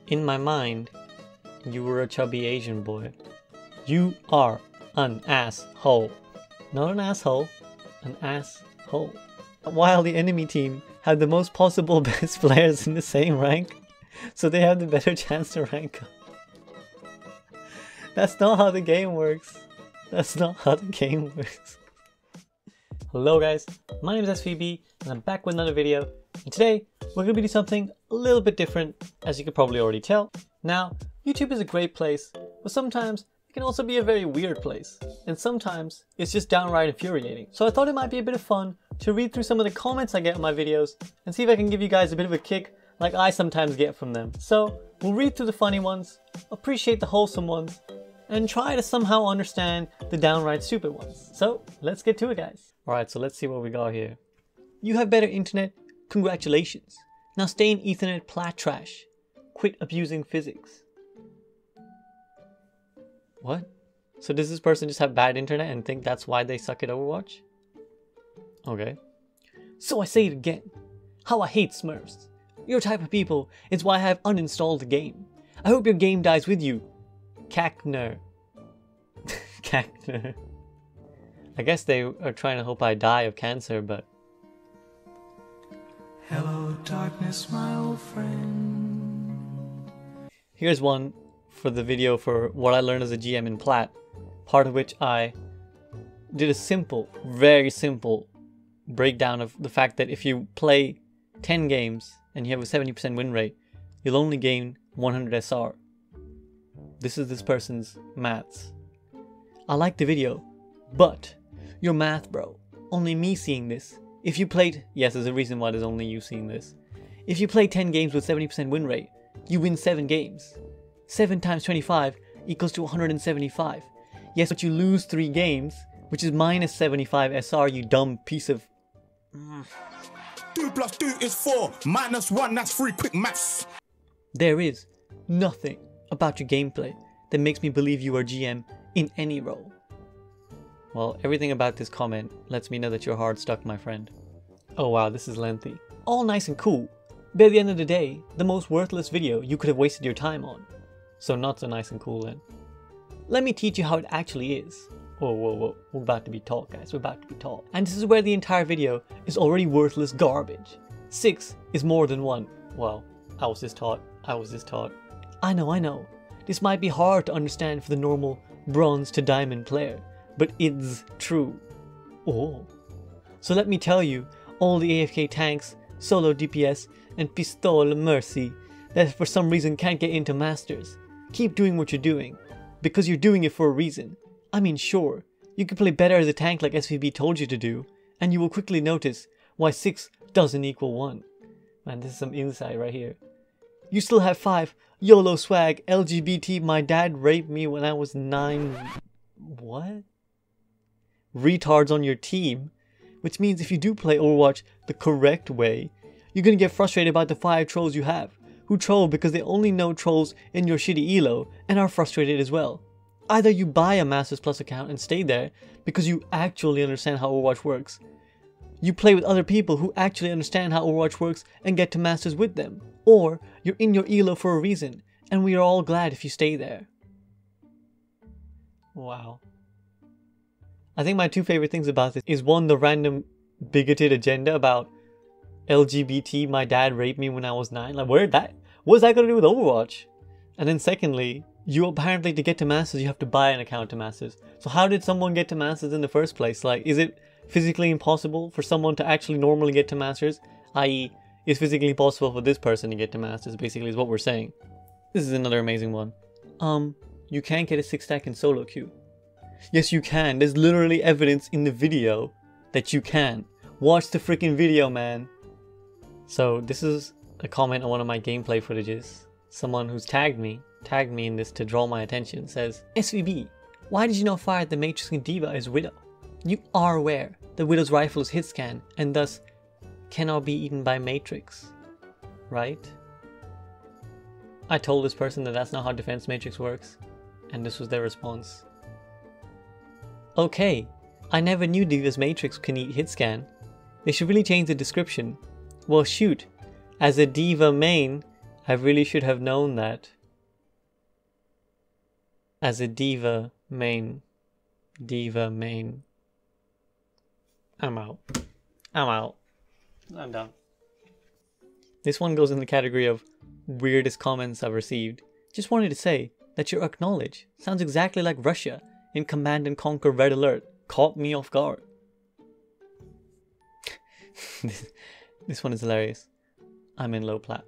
In my mind, you were a chubby Asian boy. You are an asshole. Not an asshole, an asshole. While the enemy team had the most possible best players in the same rank, so they have the better chance to rank up. That's not how the game works. That's not how the game works. Hello guys, my name is SVB and I'm back with another video, and today we're going to be doing something a little bit different, as you could probably already tell. Now, YouTube is a great place, but sometimes it can also be a very weird place, and sometimes it's just downright infuriating. So I thought it might be a bit of fun to read through some of the comments I get on my videos and see if I can give you guys a bit of a kick like I sometimes get from them. So we'll read through the funny ones, appreciate the wholesome ones, and try to somehow understand the downright stupid ones. So let's get to it, guys. Alright, so let's see what we got here. You have better internet? Congratulations. Now stay in Ethernet plat trash. Quit abusing physics. What? So does this person just have bad internet and think that's why they suck at Overwatch? Okay. So I say it again. How I hate Smurfs. Your type of people is why I have uninstalled the game. I hope your game dies with you. Cackner. Cackner. I guess they are trying to hope I die of cancer, but... Hello darkness, my old friend. Here's one for the video for what I learned as a GM in Plat, part of which I did a simple, very simple breakdown of the fact that if you play 10 games and you have a 70% win rate, you'll only gain 100 SR. This is this person's maths. I like the video, but your math, bro. Only me seeing this. If you played... Yes, there's a reason why there's only you seeing this. If you play 10 games with 70% win rate, you win 7 games. 7 times 25 equals to 175. Yes, but you lose 3 games, which is minus 75 SR, you dumb piece of... 2 plus 2 is 4. Minus 1, that's 3. Quick maths. There is nothing about your gameplay that makes me believe you are GM in any role. Well, everything about this comment lets me know that you're hard stuck, my friend. Oh wow, this is lengthy. All nice and cool, but at the end of the day, the most worthless video you could have wasted your time on. So not so nice and cool then. Let me teach you how it actually is. Whoa, whoa, whoa, we're about to be taught, guys, we're about to be taught. And this is where the entire video is already worthless garbage. 6 is more than 1. Well, I was just taught. I know. This might be hard to understand for the normal bronze to diamond player, but it's true. Oh. So let me tell you, all the AFK tanks, solo DPS, and pistol mercy that for some reason can't get into masters. Keep doing what you're doing, because you're doing it for a reason. I mean, sure, you can play better as a tank like SVB told you to do, and you will quickly notice why 6 doesn't equal 1. Man, this is some insight right here. You still have 5 YOLO swag, LGBT, my dad raped me when I was 9... What? Retards on your team, which means if you do play Overwatch the correct way, you're gonna get frustrated by the 5 trolls you have, who troll because they only know trolls in your shitty elo and are frustrated as well. Either you buy a Masters Plus account and stay there because you actually understand how Overwatch works. You play with other people who actually understand how Overwatch works and get to Masters with them. Or you're in your elo for a reason, and we are all glad if you stay there. Wow. I think my 2 favorite things about this is 1, the random bigoted agenda about LGBT, my dad raped me when I was 9. Like, what's that got to do with Overwatch? And then secondly, you apparently to get to Masters, you have to buy an account to Masters. So how did someone get to Masters in the first place? Like, is it physically impossible for someone to actually normally get to Masters? I.e., it's physically impossible for this person to get to Masters, basically is what we're saying. This is another amazing one. You can't get a 6 stack in solo queue. Yes, you can. There's literally evidence in the video that you can. Watch the freaking video, man. So this is a comment on one of my gameplay footages. Someone who's tagged me in this to draw my attention, says, SVB, why did you not fire the Matrix and Diva as Widow? You are aware that Widow's rifle is hit scan and thus cannot be eaten by Matrix, right? I told this person that that's not how Defense Matrix works, and this was their response. Okay, I never knew Diva's Matrix can eat hit scan. They should really change the description. Well shoot, as a diva main, I really should have known that. As a diva main. I'm out. I'm done. This one goes in the category of weirdest comments I've received. Just wanted to say that your acknowledge sounds exactly like Russia in Command and Conquer Red Alert. Caught me off guard. This one is hilarious. I'm in low plat.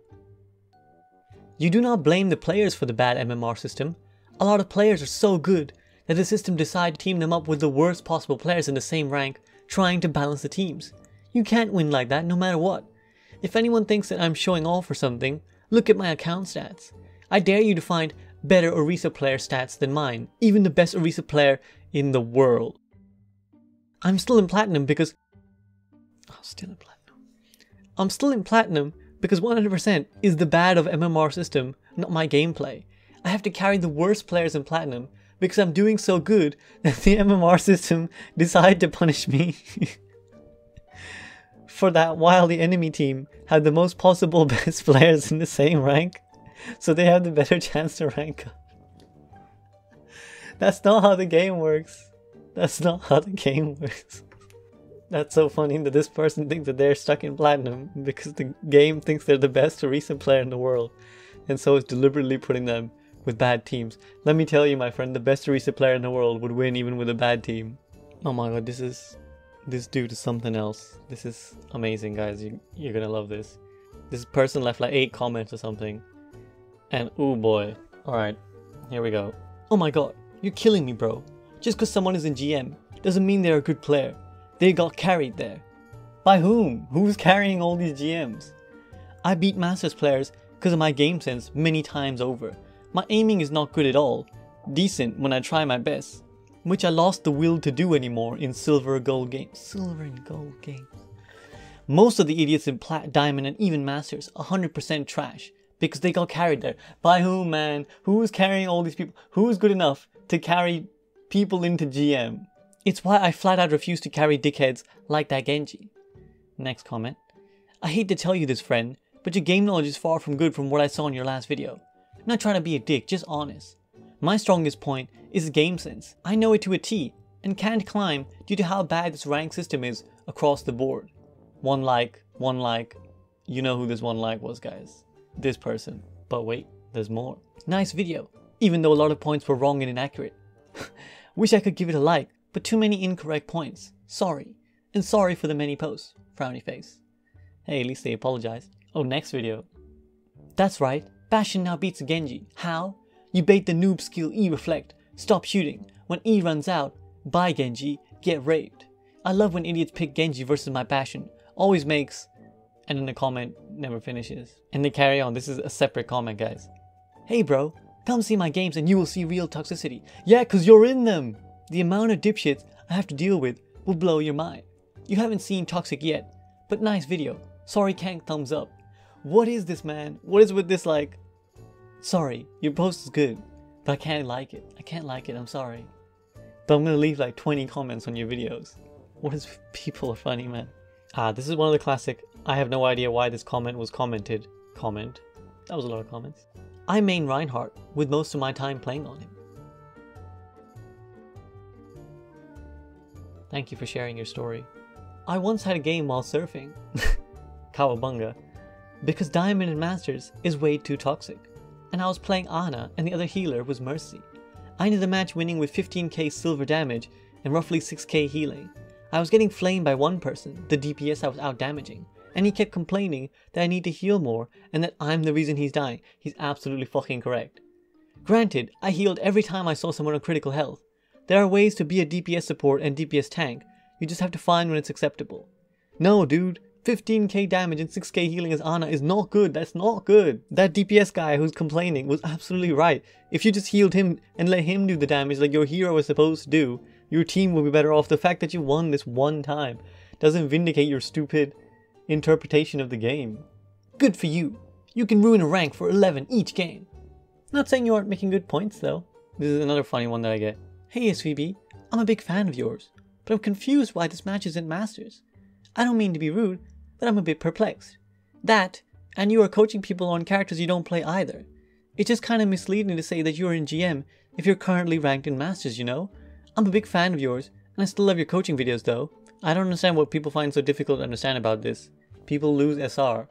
You do not blame the players for the bad MMR system. A lot of players are so good that the system decided to team them up with the worst possible players in the same rank, trying to balance the teams. You can't win like that no matter what. If anyone thinks that I'm showing off or something, look at my account stats. I dare you to find better Orisa player stats than mine, even the best Orisa player in the world. I'm still in platinum because... I'm still in platinum because 100% is the bad of MMR system, not my gameplay. I have to carry the worst players in platinum because I'm doing so good that the MMR system decided to punish me for that, while the enemy team had the most possible best players in the same rank, so they have the better chance to rank up. That's not how the game works. That's not how the game works. That's so funny that this person thinks that they're stuck in platinum because the game thinks they're the best recent player in the world, and so it's deliberately putting them with bad teams. Let me tell you, my friend, the best recent player in the world would win even with a bad team. Oh my god, this dude is something else. This is amazing, guys. You're gonna love this. This person left like 8 comments or something, and oh boy. Alright, here we go. Oh my god, you're killing me, bro. Just because someone is in GM doesn't mean they're a good player. They got carried there. By whom? Who's carrying all these GMs? I beat Masters players because of my game sense many times over. My aiming is not good at all. Decent when I try my best, which I lost the will to do anymore in silver and gold games. Silver and gold games. Most of the idiots in plat, diamond and even masters 100% trash because they got carried there. By whom, man? Who's carrying all these people? Who's good enough to carry people into GM? It's why I flat out refuse to carry dickheads like that Genji. Next comment. I hate to tell you this, friend, but your game knowledge is far from good from what I saw in your last video. I'm not trying to be a dick, just honest. My strongest point is game sense. I know it to a T and can't climb due to how bad this rank system is across the board. One like. You know who this one like was, guys. This person. But wait, there's more. Nice video, even though a lot of points were wrong and inaccurate. Wish I could give it a like, but too many incorrect points. Sorry. And sorry for the many posts. Frowny face. Hey, at least they apologized. Oh, next video. That's right. Bastion now beats Genji. How? You bait the noob skill E reflect. Stop shooting. When E runs out, bye Genji, get raped. I love when idiots pick Genji versus my Bastion. Always makes... And then the comment never finishes. And they carry on. This is a separate comment, guys. Hey bro, come see my games and you will see real toxicity. Yeah, cause you're in them. The amount of dipshits I have to deal with will blow your mind. You haven't seen Toxic yet, but nice video. Sorry can't thumbs up. What is this, man? What is with this, like... Sorry, your post is good, but I can't like it. I can't like it, I'm sorry. But I'm gonna leave like 20 comments on your videos. What is... People are funny, man. This is one of the classic, I have no idea why this comment was commented. Comment. That was a lot of comments. I main Reinhardt with most of my time playing on him. Thank you for sharing your story. I once had a game while surfing. Kawabunga. Because Diamond and Masters is way too toxic. And I was playing Ana and the other healer was Mercy. I ended the match winning with 15k silver damage and roughly 6k healing. I was getting flamed by one person, the DPS I was out damaging, and he kept complaining that I need to heal more and that I'm the reason he's dying. He's absolutely fucking correct. Granted, I healed every time I saw someone on critical health. There are ways to be a DPS support and DPS tank, you just have to find when it's acceptable. No dude, 15k damage and 6k healing as Ana is not good, that's not good. That DPS guy who's complaining was absolutely right. If you just healed him and let him do the damage like your hero was supposed to do, your team will be better off. The fact that you won this one time doesn't vindicate your stupid interpretation of the game. Good for you. You can ruin a rank for 11 each game. Not saying you aren't making good points though. This is another funny one that I get. Hey SVB, I'm a big fan of yours, but I'm confused why this match isn't Masters. I don't mean to be rude, but I'm a bit perplexed. That, and you are coaching people on characters you don't play either. It's just kind of misleading to say that you're in GM if you're currently ranked in Masters, you know? I'm a big fan of yours, and I still love your coaching videos though. I don't understand what people find so difficult to understand about this. People lose SR.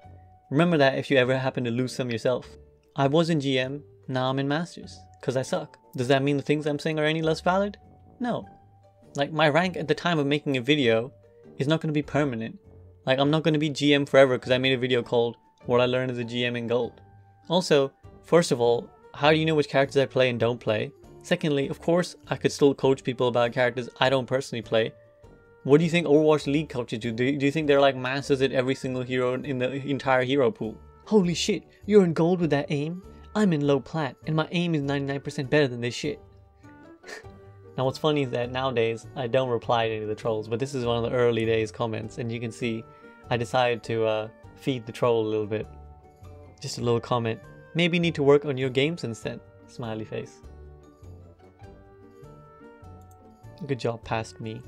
Remember that if you ever happen to lose some yourself. I was in GM, now I'm in Masters, cause I suck. Does that mean the things I'm saying are any less valid? No. Like, my rank at the time of making a video is not going to be permanent. Like, I'm not going to be GM forever because I made a video called What I Learned as a GM in Gold. Also, first of all, how do you know which characters I play and don't play? Secondly, of course, I could still coach people about characters I don't personally play. What do you think Overwatch League coaches do? Do you think they're like masters at every single hero in the entire hero pool? Holy shit, you're in gold with that aim? I'm in low plat, and my aim is 99% better than this shit. Now what's funny is that nowadays, I don't reply to any of the trolls, but this is one of the early days comments, and you can see I decided to feed the troll a little bit. Just a little comment. Maybe you need to work on your game since then. Smiley face. Good job past me.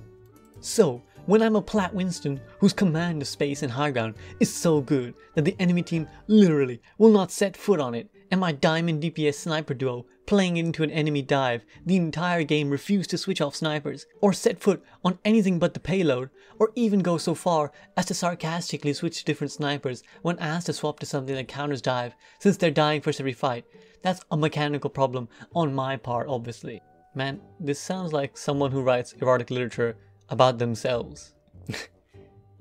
So, when I'm a Plat Winston whose command of space and high ground is so good that the enemy team literally will not set foot on it, and my Diamond DPS sniper duo playing into an enemy dive, the entire game refuse to switch off snipers, or set foot on anything but the payload, or even go so far as to sarcastically switch to different snipers when asked to swap to something that counters dive, since they're dying first every fight. That's a mechanical problem on my part, obviously. Man, this sounds like someone who writes erotic literature about themselves.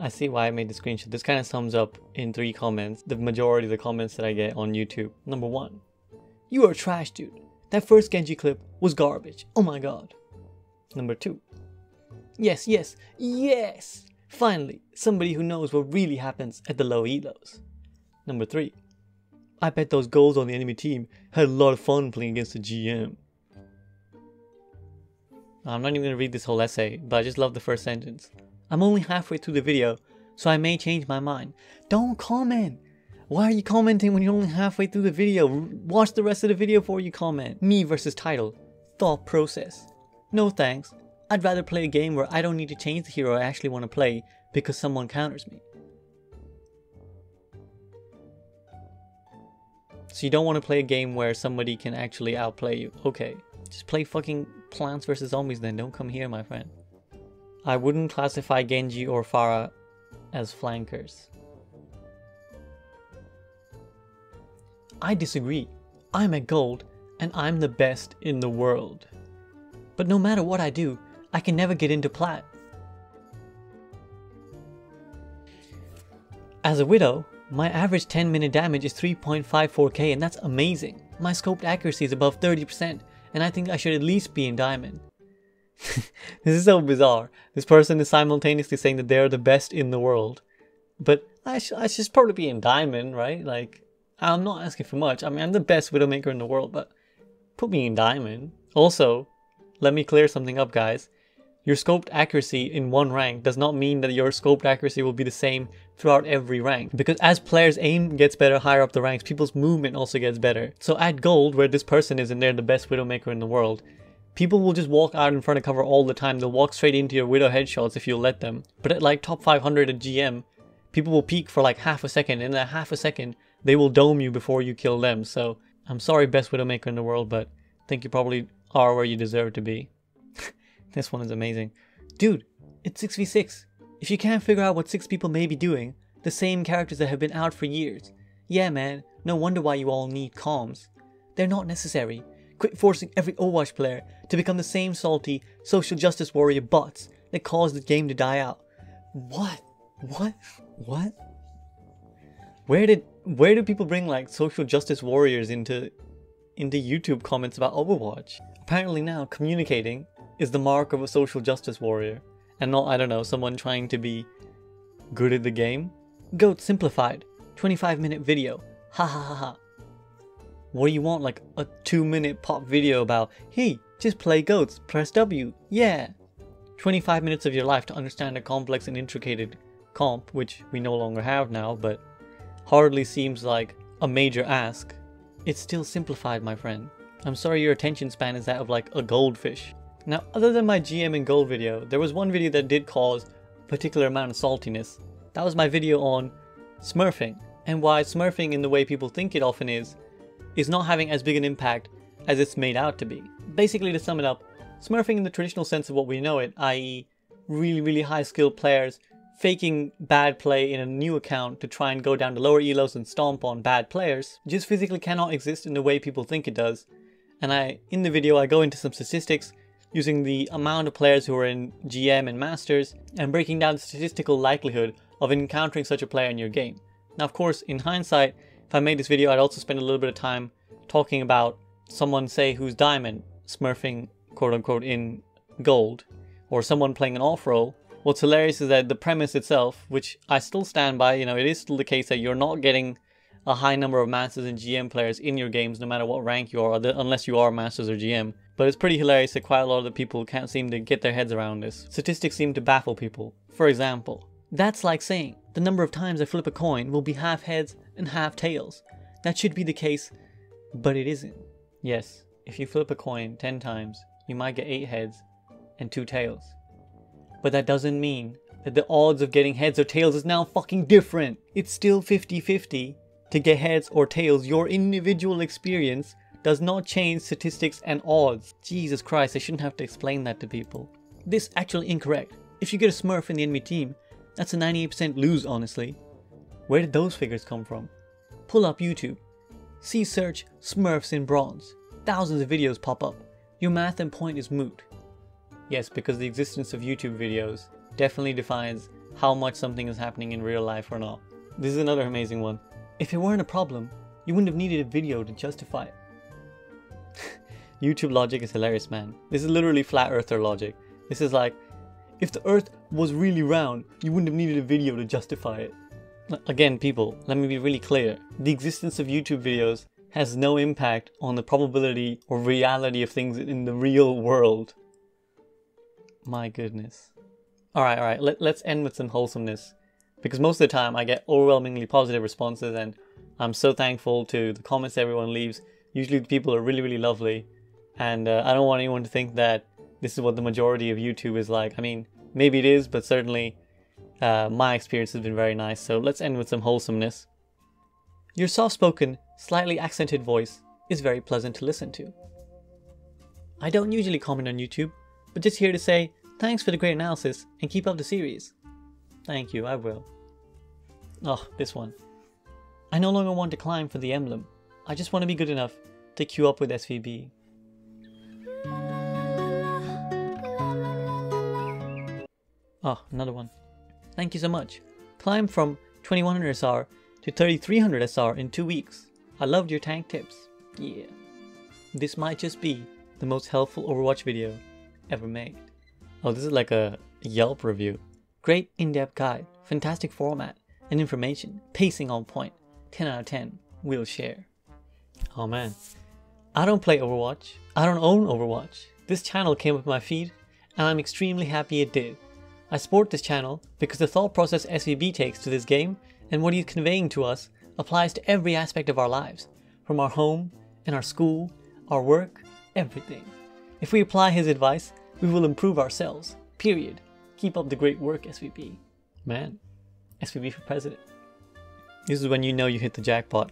I see why I made the screenshot. This kind of sums up in 3 comments the majority of the comments that I get on YouTube. Number 1. You are trash, dude. That first Genji clip was garbage. Oh my god. Number 2. Yes, yes, yes! Finally, somebody who knows what really happens at the low elos. Number 3. I bet those goals on the enemy team had a lot of fun playing against the GM. I'm not even going to read this whole essay, but I just love the first sentence. I'm only halfway through the video, so I may change my mind. Don't comment! Why are you commenting when you're only halfway through the video? Watch the rest of the video before you comment. Me versus title. Thought process. No thanks. I'd rather play a game where I don't need to change the hero I actually want to play because someone counters me. So you don't want to play a game where somebody can actually outplay you. Okay. Just play fucking Plants vs Zombies then. Don't come here, my friend. I wouldn't classify Genji or Pharah as flankers. I disagree. I'm at gold and I'm the best in the world. But no matter what I do, I can never get into plat. As a Widow, my average 10-minute damage is 3.54k and that's amazing. My scoped accuracy is above 30% and I think I should at least be in Diamond. This is so bizarre. This person is simultaneously saying that they're the best in the world. But I should probably be in Diamond, right? Like, I'm not asking for much. I mean, I'm the best Widowmaker in the world, but put me in Diamond. Also, let me clear something up, guys. Your scoped accuracy in one rank does not mean that your scoped accuracy will be the same throughout every rank. Because as players' aim gets better higher up the ranks, people's movement also gets better. So at gold, where this person is and they're the best Widowmaker in the world, people will just walk out in front of cover all the time. They'll walk straight into your Widow headshots if you'll let them. But at like top 500 at GM, people will peek for like half a second, and in that half a second, they will dome you before you kill them. So, I'm sorry, best Widowmaker in the world, but I think you probably are where you deserve to be. This one is amazing. Dude, it's 6v6. If you can't figure out what 6 people may be doing, the same characters that have been out for years. Yeah man, no wonder why you all need comms. They're not necessary. Quit forcing every Overwatch player to become the same salty, social justice warrior bots that caused the game to die out. What? What? What? Where do people bring like social justice warriors into YouTube comments about Overwatch? Apparently now communicating is the mark of a social justice warrior and not, I don't know, someone trying to be good at the game. Goat simplified. 25-minute video. Ha ha ha ha. What do you want, like a 2-minute pop video about, hey, just play goats, press W, yeah. 25 minutes of your life to understand a complex and intricate comp, which we no longer have now, but hardly seems like a major ask. It's still simplified, my friend. I'm sorry your attention span is that of like a goldfish. Now, other than my GM and gold video, there was one video that did cause a particular amount of saltiness. That was my video on smurfing. and why smurfing in the way people think it often is not having as big an impact as it's made out to be. Basically, to sum it up, smurfing in the traditional sense of what we know it, i.e. really high skilled players faking bad play in a new account to try and go down to lower elos and stomp on bad players, just physically cannot exist in the way people think it does. And in the video I go into some statistics using the amount of players who are in GM and Masters and breaking down the statistical likelihood of encountering such a player in your game. Now of course, in hindsight, if I made this video I'd also spend a little bit of time talking about someone, say, who's diamond smurfing quote unquote in gold, or someone playing an off role. What's hilarious is that the premise itself, which I still stand by, you know, it is still the case that you're not getting a high number of Masters and GM players in your games no matter what rank you are, unless you are Masters or GM. But it's pretty hilarious that quite a lot of the people can't seem to get their heads around this. Statistics seem to baffle people. For example, that's like saying the number of times I flip a coin will be half heads and half tails. That should be the case, but it isn't. Yes, if you flip a coin 10 times, you might get 8 heads and 2 tails. But that doesn't mean that the odds of getting heads or tails is now fucking different. It's still 50-50 to get heads or tails. Your individual experience does not change statistics and odds. Jesus Christ, I shouldn't have to explain that to people. This is actually incorrect. If you get a smurf in the enemy team, that's a 98% lose, honestly. Where did those figures come from? Pull up YouTube. See search smurfs in bronze. Thousands of videos pop up. Your math and point is moot. Yes, because the existence of YouTube videos definitely defines how much something is happening in real life or not. This is another amazing one. If it weren't a problem, you wouldn't have needed a video to justify it. YouTube logic is hilarious, man. This is literally flat earther logic. This is like, if the earth was really round, you wouldn't have needed a video to justify it. Again, people, let me be really clear. The existence of YouTube videos has no impact on the probability or reality of things in the real world. My goodness. Alright, let's end with some wholesomeness. Because most of the time I get overwhelmingly positive responses and I'm so thankful to the comments everyone leaves. Usually the people are really lovely. And I don't want anyone to think that this is what the majority of YouTube is like. I mean, maybe it is, but certainly my experience has been very nice. So let's end with some wholesomeness. Your soft-spoken, slightly accented voice is very pleasant to listen to. I don't usually comment on YouTube, but just here to say thanks for the great analysis and keep up the series. Thank you, I will. Oh, this one. I no longer want to climb for the emblem. I just want to be good enough to queue up with SVB. Oh, another one. Thank you so much. Climb from 2100 SR to 3300 SR in 2 weeks. I loved your tank tips. Yeah. This might just be the most helpful Overwatch video ever made. Oh, this is like a Yelp review. Great in-depth guide, fantastic format and information, pacing on point. 10 out of 10, we'll share. Oh man. I don't play Overwatch. I don't own Overwatch. This channel came up my feed and I'm extremely happy it did. I support this channel because the thought process SVB takes to this game and what he's conveying to us applies to every aspect of our lives. From our home and our school, our work, everything. If we apply his advice, we will improve ourselves. Period. Keep up the great work, SVB. Man, SVB for president. This is when you know you hit the jackpot.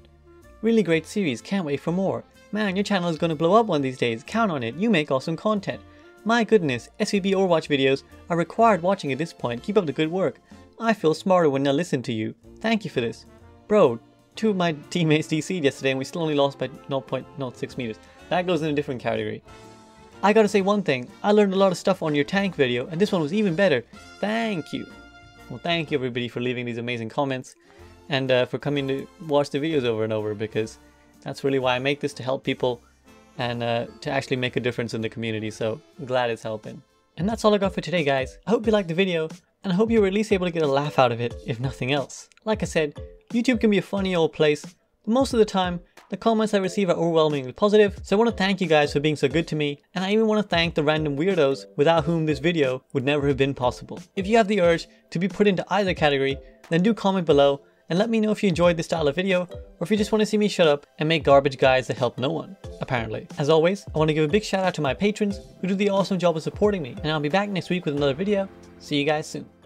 Really great series, can't wait for more. Man, your channel is going to blow up one of these days, count on it, you make awesome content. My goodness, SVB Overwatch videos are required watching at this point, keep up the good work. I feel smarter when I listen to you. Thank you for this. Bro, 2 of my teammates DC'd yesterday and we still only lost by 0.06 meters. That goes in a different category. I gotta say one thing, I learned a lot of stuff on your tank video and this one was even better. Thank you. Well, thank you everybody for leaving these amazing comments and for coming to watch the videos over and over, because that's really why I make this, to help people and to actually make a difference in the community, so I'm glad it's helping. And that's all I got for today, guys. I hope you liked the video and I hope you were at least able to get a laugh out of it, if nothing else. Like I said, YouTube can be a funny old place, but most of the time the comments I receive are overwhelmingly positive, so I want to thank you guys for being so good to me, and I even want to thank the random weirdos without whom this video would never have been possible. If you have the urge to be put into either category, then do comment below and let me know if you enjoyed this style of video, or if you just want to see me shut up and make garbage guides that help no one, apparently. As always, I want to give a big shout out to my patrons who do the awesome job of supporting me, and I'll be back next week with another video. See you guys soon.